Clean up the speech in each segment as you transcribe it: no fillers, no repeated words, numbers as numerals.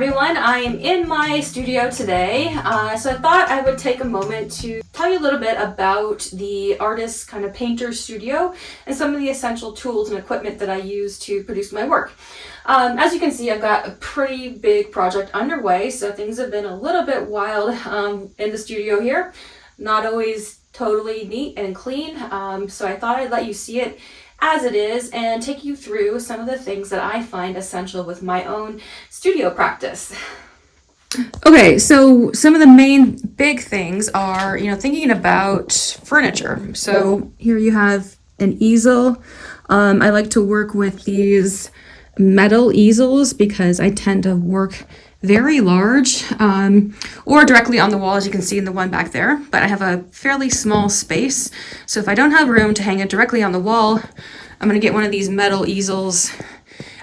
everyone, I am in my studio today, so I thought I would take a moment to tell you a little bit about the artist kind of painter studio and some of the essential tools and equipment that I use to produce my work. As you can see, I've got a pretty big project underway, so things have been a little bit wild in the studio here. Not always totally neat and clean, so I thought I'd let you see it as it is and take you through some of the things that I find essential with my own studio practice. Okay, so some of the main big things are, thinking about furniture. So here you have an easel. I like to work with these metal easels because I tend to work very large or directly on the wall, as you can see in the one back there, but I have a fairly small space. So if I don't have room to hang it directly on the wall, I'm going to get one of these metal easels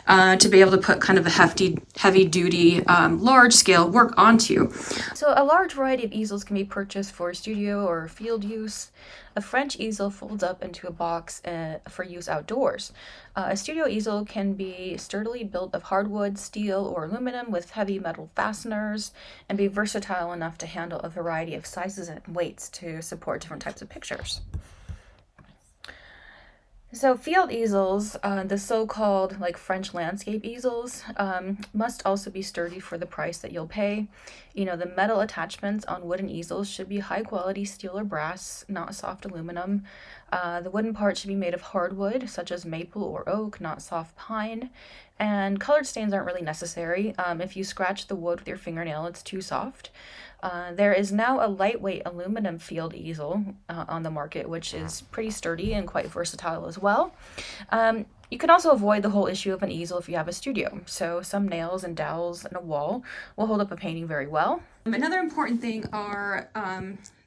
to be able to put kind of a heavy duty, large scale work onto. So a large variety of easels can be purchased for studio or field use. A French easel folds up into a box for use outdoors. A studio easel can be sturdily built of hardwood, steel, or aluminum with heavy metal fasteners and be versatile enough to handle a variety of sizes and weights to support different types of pictures. So field easels, the so-called French landscape easels, must also be sturdy for the price that you'll pay. The metal attachments on wooden easels should be high quality steel or brass, not soft aluminum. The wooden parts should be made of hardwood, such as maple or oak, not soft pine. And colored stains aren't really necessary. If you scratch the wood with your fingernail, it's too soft. There is now a lightweight aluminum field easel on the market, which is pretty sturdy and quite versatile as well. You can also avoid the whole issue of an easel if you have a studio. So some nails and dowels and a wall will hold up a painting very well. Another important thing are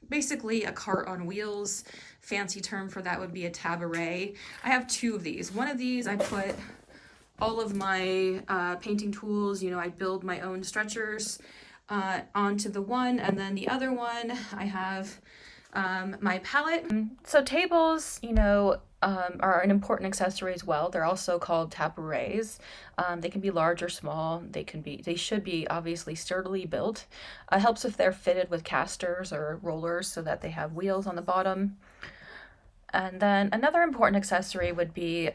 basically a cart on wheels. Fancy term for that would be a tabaret. I have two of these. One of these I put all of my painting tools, I build my own stretchers onto the one, and then the other one I have my palette. So tables, are an important accessory as well. They're also called taparets. They can be large or small. They should be obviously sturdily built. It helps if they're fitted with casters or rollers so that they have wheels on the bottom. And then another important accessory would be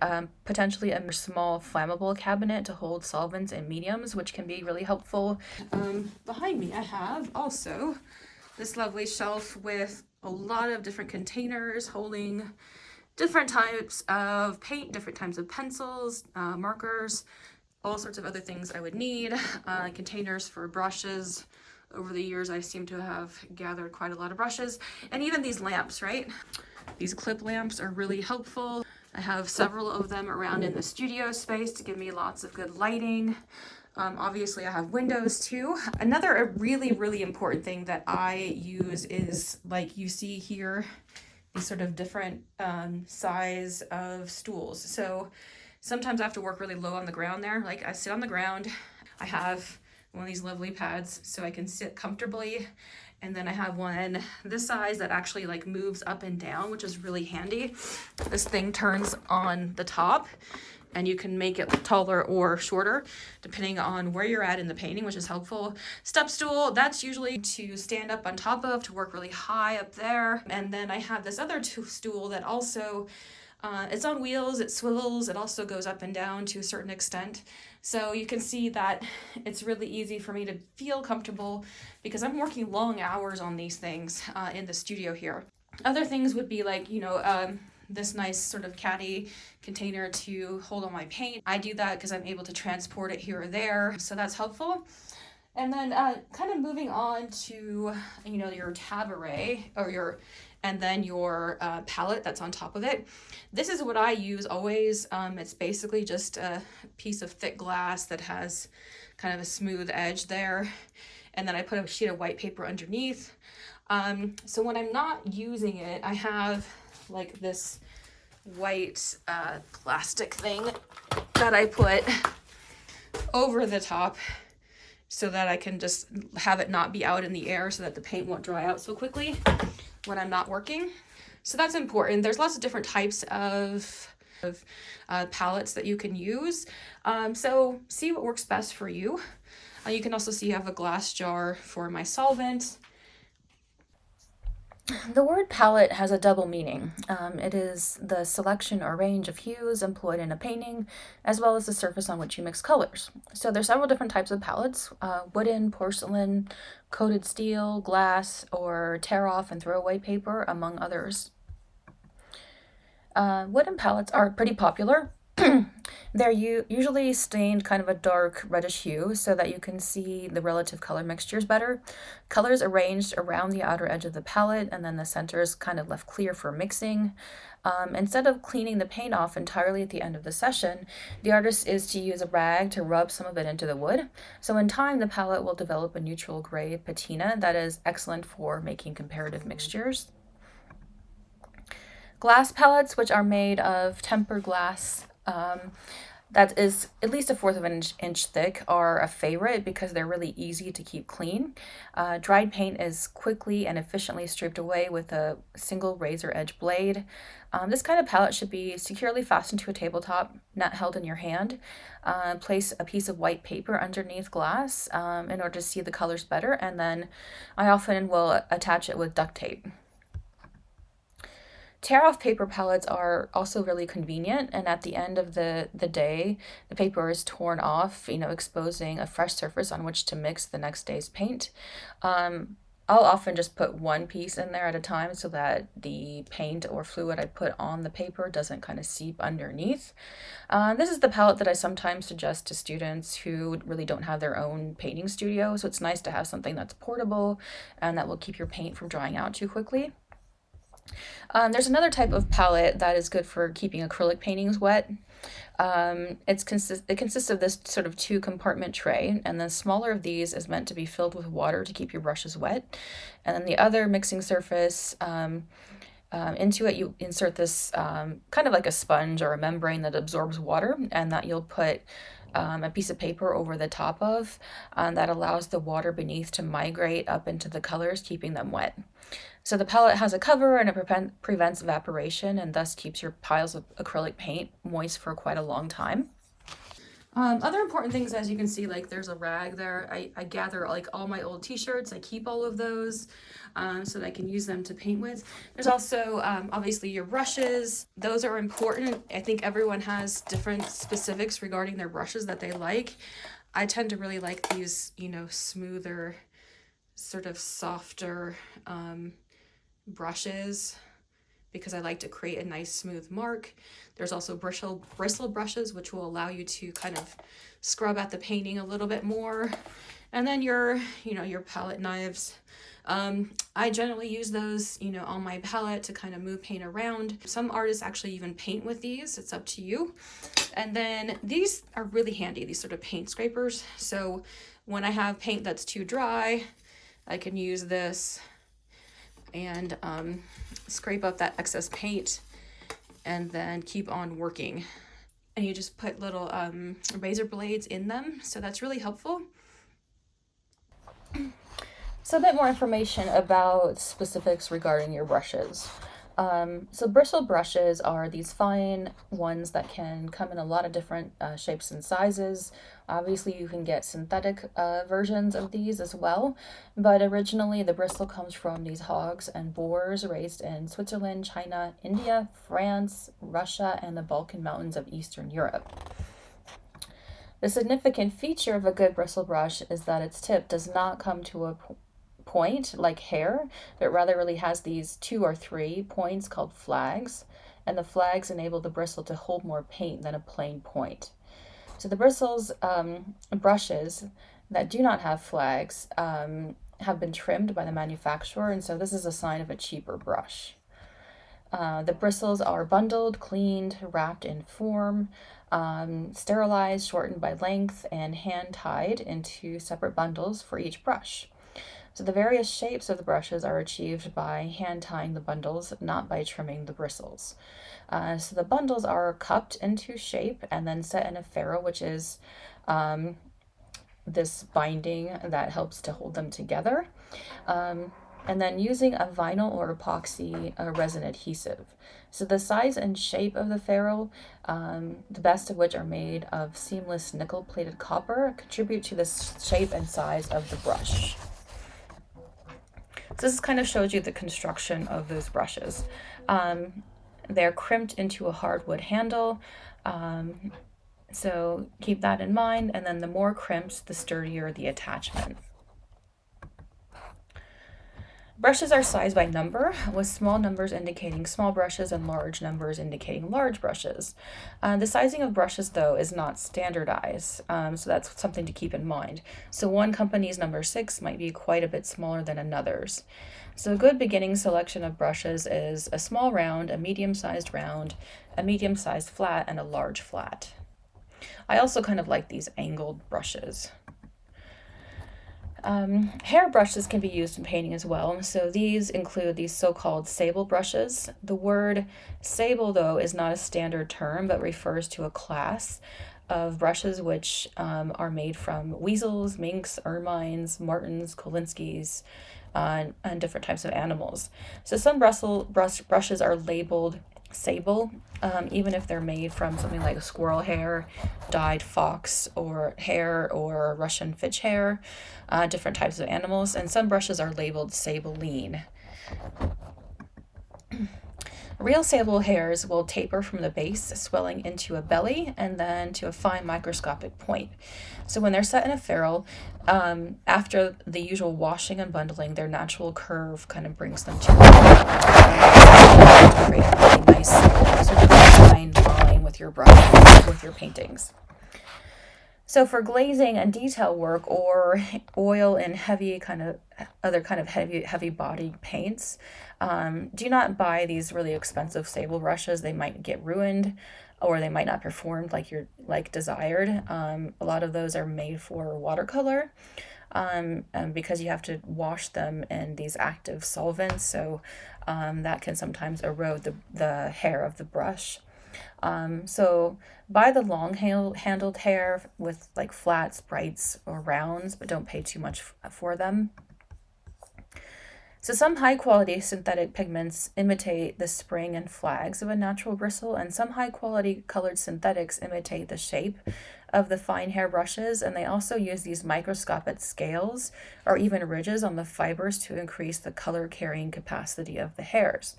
potentially a small flammable cabinet to hold solvents and mediums, which can be really helpful. Behind me I have also this lovely shelf with a lot of different containers holding different types of paint, different types of pencils, markers, all sorts of other things I would need. Containers for brushes. Over the years I seem to have gathered quite a lot of brushes, and even these lamps, right? These clip lamps are really helpful. I have several of them around in the studio space to give me lots of good lighting. Obviously I have windows too. Another really, really important thing that I use is, like you see here, these sort of different size of stools. So sometimes I have to work really low on the ground there. Like I sit on the ground. I have one of these lovely pads so I can sit comfortably. And then I have one this size that actually moves up and down, which is really handy. This thing turns on the top and you can make it taller or shorter depending on where you're at in the painting, which is helpful. Step stool, that's usually to stand up on top of, to work really high up there. And then I have this other stool that also, it's on wheels, it swivels, it also goes up and down to a certain extent. So you can see that it's really easy for me to feel comfortable because I'm working long hours on these things in the studio here. Other things would be this nice sort of caddy container to hold all my paint. I do that because I'm able to transport it here or there, so that's helpful. And then kind of moving on to, your tabaret and then your palette that's on top of it. This is what I use always. It's basically just a piece of thick glass that has kind of a smooth edge there. And then I put a sheet of white paper underneath. So when I'm not using it, I have this white plastic thing that I put over the top so that I can just have it not be out in the air so that the paint won't dry out so quickly when I'm not working. So that's important. There's lots of different types of palettes that you can use. So see what works best for you. You can also see I have a glass jar for my solvent. The word palette has a double meaning. It is the selection or range of hues employed in a painting, as well as the surface on which you mix colors. So there's several different types of palettes: wooden, porcelain, coated steel, glass, or tear off and throw away paper, among others. Wooden palettes are pretty popular. They're usually stained kind of a dark reddish hue so that you can see the relative color mixtures better. Colors arranged around the outer edge of the palette, and then the center is kind of left clear for mixing. Instead of cleaning the paint off entirely at the end of the session, the artist is to use a rag to rub some of it into the wood. So in time, the palette will develop a neutral gray patina that is excellent for making comparative mixtures. Glass palettes, which are made of tempered glass that is at least a fourth of an inch thick, are a favorite because they're really easy to keep clean. Dried paint is quickly and efficiently stripped away with a single razor edge blade. This kind of palette should be securely fastened to a tabletop, not held in your hand. Place a piece of white paper underneath glass in order to see the colors better, and then I often will attach it with duct tape. Tear-off paper palettes are also really convenient, and at the end of the day, the paper is torn off, exposing a fresh surface on which to mix the next day's paint. I'll often just put one piece in there at a time so that the paint or fluid I put on the paper doesn't kind of seep underneath. This is the palette that I sometimes suggest to students who really don't have their own painting studio, so it's nice to have something that's portable and that will keep your paint from drying out too quickly. There's another type of palette that is good for keeping acrylic paintings wet. It consists of this sort of two compartment tray, and the smaller of these is meant to be filled with water to keep your brushes wet. And then the other mixing surface, into it you insert this kind of like a sponge or a membrane that absorbs water, and that you'll put a piece of paper over the top of that allows the water beneath to migrate up into the colors, keeping them wet. So the palette has a cover, and it prevents evaporation and thus keeps your piles of acrylic paint moist for quite a long time. Other important things, as you can see, like there's a rag there. I gather like all my old t-shirts. I keep all of those so that I can use them to paint with. There's also obviously your brushes. Those are important. I think everyone has different specifics regarding their brushes that they like. I tend to really like these, smoother, sort of softer brushes, because I like to create a nice smooth mark. There's also bristle brushes, which will allow you to kind of scrub at the painting a little bit more. And then your palette knives. I generally use those, on my palette to kind of move paint around. Some artists actually even paint with these. It's up to you. And then these are really handy, these sort of paint scrapers. So when I have paint that's too dry, I can use this and scrape up that excess paint and then keep on working. And you just put little razor blades in them, so that's really helpful. So a bit more information about specifics regarding your brushes. So bristle brushes are these fine ones that can come in a lot of different shapes and sizes. Obviously, you can get synthetic versions of these as well, but originally the bristle comes from these hogs and boars raised in Switzerland, China, India, France, Russia, and the Balkan Mountains of Eastern Europe. The significant feature of a good bristle brush is that its tip does not come to a point like hair, but rather really has these 2 or 3 points called flags, and the flags enable the bristle to hold more paint than a plain point. So the brushes that do not have flags have been trimmed by the manufacturer, and so this is a sign of a cheaper brush. The bristles are bundled, cleaned, wrapped in form, sterilized, shortened by length, and hand-tied into separate bundles for each brush. So the various shapes of the brushes are achieved by hand tying the bundles, not by trimming the bristles. So the bundles are cupped into shape and then set in a ferrule, which is this binding that helps to hold them together. and then using a vinyl or epoxy resin adhesive. So the size and shape of the ferrule, the best of which are made of seamless nickel-plated copper, contribute to the shape and size of the brush. So this kind of shows you the construction of those brushes. They're crimped into a hardwood handle, so keep that in mind, and then the more crimps, the sturdier the attachment. Brushes are sized by number, with small numbers indicating small brushes and large numbers indicating large brushes. The sizing of brushes, though, is not standardized, so that's something to keep in mind. So one company's number 6 might be quite a bit smaller than another's. So a good beginning selection of brushes is a small round, a medium-sized round, a medium-sized flat, and a large flat. I also kind of like these angled brushes. Hair brushes can be used in painting as well. So these include these so-called sable brushes. The word sable, though, is not a standard term, but refers to a class of brushes which are made from weasels, minks, ermines, martens, Kolinskis, and different types of animals. So some brushes are labeled sable, even if they're made from something like squirrel hair, dyed fox or hair, or Russian fitch hair, different types of animals, and some brushes are labeled sabeline. Real sable hairs will taper from the base, swelling into a belly and then to a fine microscopic point. So when they're set in a ferrule, after the usual washing and bundling, their natural curve kind of brings them to create a really nice sort of fine line with your brush, with your paintings. So for glazing and detail work, or oil and heavy heavy body paints, do not buy these really expensive sable brushes. They might get ruined, or they might not perform like desired. A lot of those are made for watercolor, because you have to wash them in these active solvents, so that can sometimes erode the hair of the brush. So buy the long handled hair with like flats, brights, or rounds, but don't pay too much for them. So some high quality synthetic pigments imitate the spring and flags of a natural bristle, and some high quality colored synthetics imitate the shape of the fine hair brushes, and they also use these microscopic scales or even ridges on the fibers to increase the color carrying capacity of the hairs.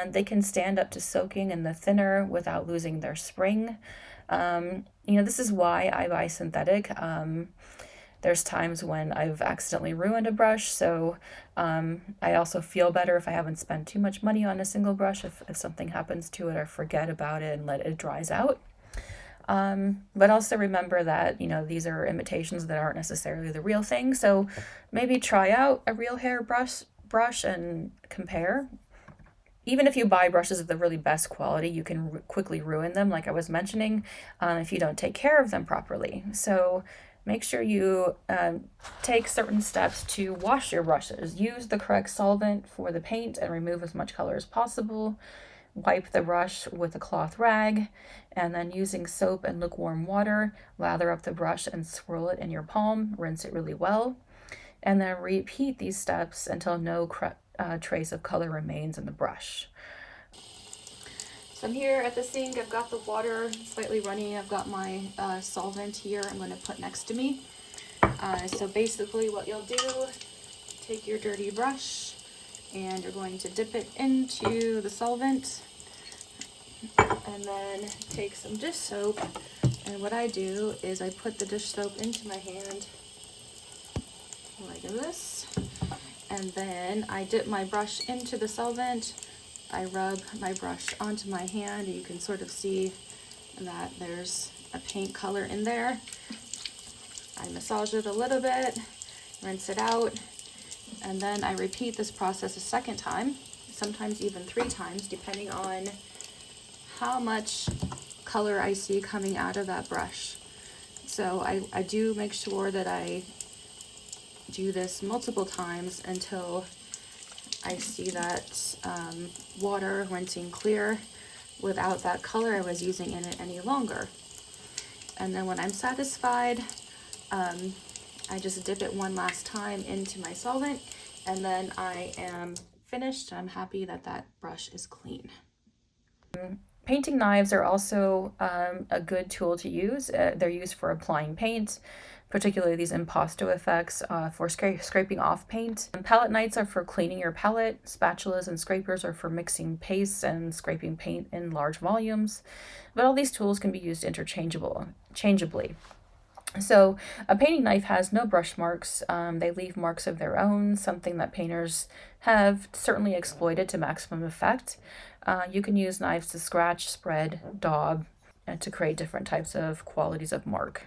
They can stand up to soaking in the thinner without losing their spring. This is why I buy synthetic. There's times when I've accidentally ruined a brush, so I also feel better if I haven't spent too much money on a single brush. If something happens to it, or forget about it and let it dries out. But also remember that, these are imitations that aren't necessarily the real thing, so maybe try out a real hair brush and compare. Even if you buy brushes of the really best quality, you can quickly ruin them, like I was mentioning, if you don't take care of them properly. So make sure you take certain steps to wash your brushes. Use the correct solvent for the paint and remove as much color as possible. Wipe the brush with a cloth rag, and then using soap and lukewarm water, lather up the brush and swirl it in your palm. Rinse it really well. And then repeat these steps until no trace of color remains in the brush. So I'm here at the sink. I've got the water slightly running. I've got my solvent here I'm going to put next to me. So basically what you'll do, take your dirty brush and you're going to dip it into the solvent, and then take some dish soap. And what I do is I put the dish soap into my hand like this, and then I dip my brush into the solvent. I rub my brush onto my hand. You can sort of see that there's a paint color in there. I massage it a little bit, rinse it out, and then I repeat this process a second time, sometimes even 3 times, depending on how much color I see coming out of that brush. So I do make sure that I do this multiple times until I see that water rinsing clear without that color I was using in it any longer. And then when I'm satisfied, I just dip it one last time into my solvent, and then I am finished. I'm happy that that brush is clean. Painting knives are also a good tool to use. They're used for applying paint, particularly these impasto effects for scraping off paint. And palette knives are for cleaning your palette. Spatulas and scrapers are for mixing pastes and scraping paint in large volumes. But all these tools can be used interchangeably. So a painting knife has no brush marks. They leave marks of their own, something that painters have certainly exploited to maximum effect. You can use knives to scratch, spread, daub, and to create different types of qualities of mark.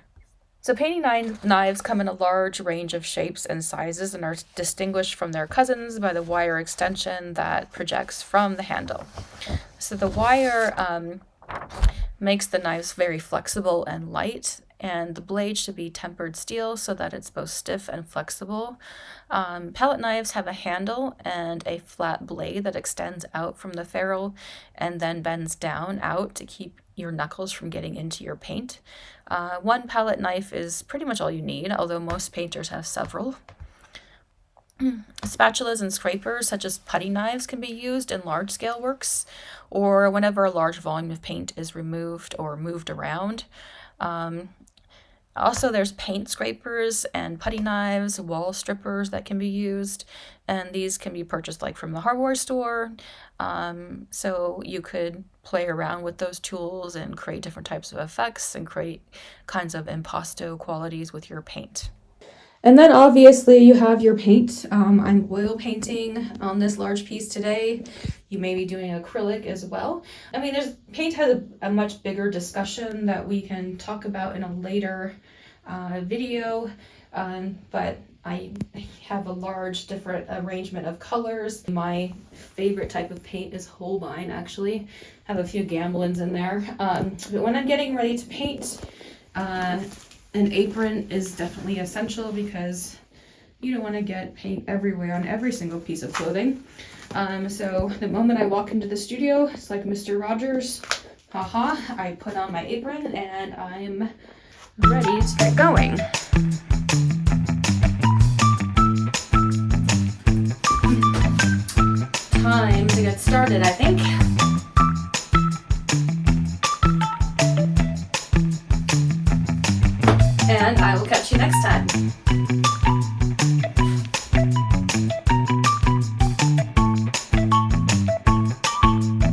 So painting knives come in a large range of shapes and sizes and are distinguished from their cousins by the wire extension that projects from the handle. So the wire makes the knives very flexible and light, and the blade should be tempered steel so that it's both stiff and flexible. Palette knives have a handle and a flat blade that extends out from the ferrule and then bends down out to keep your knuckles from getting into your paint. One palette knife is pretty much all you need, although most painters have several. Spatulas and scrapers, such as putty knives, can be used in large-scale works or whenever a large volume of paint is removed or moved around. Also, there's paint scrapers and putty knives, wall strippers that can be used, and these can be purchased like from the hardware store. So you could play around with those tools and create different types of effects and create kinds of impasto qualities with your paint. And then obviously you have your paint. I'm oil painting on this large piece today. You may be doing acrylic as well. I mean, paint has a much bigger discussion that we can talk about in a later video, but I have a large different arrangement of colors. My favorite type of paint is Holbein, actually. I have a few Gamblins in there. But when I'm getting ready to paint, an apron is definitely essential because you don't want to get paint everywhere on every single piece of clothing. So the moment I walk into the studio, it's like Mr. Rogers, haha, I put on my apron and I'm ready to get going. Time to get started, I think.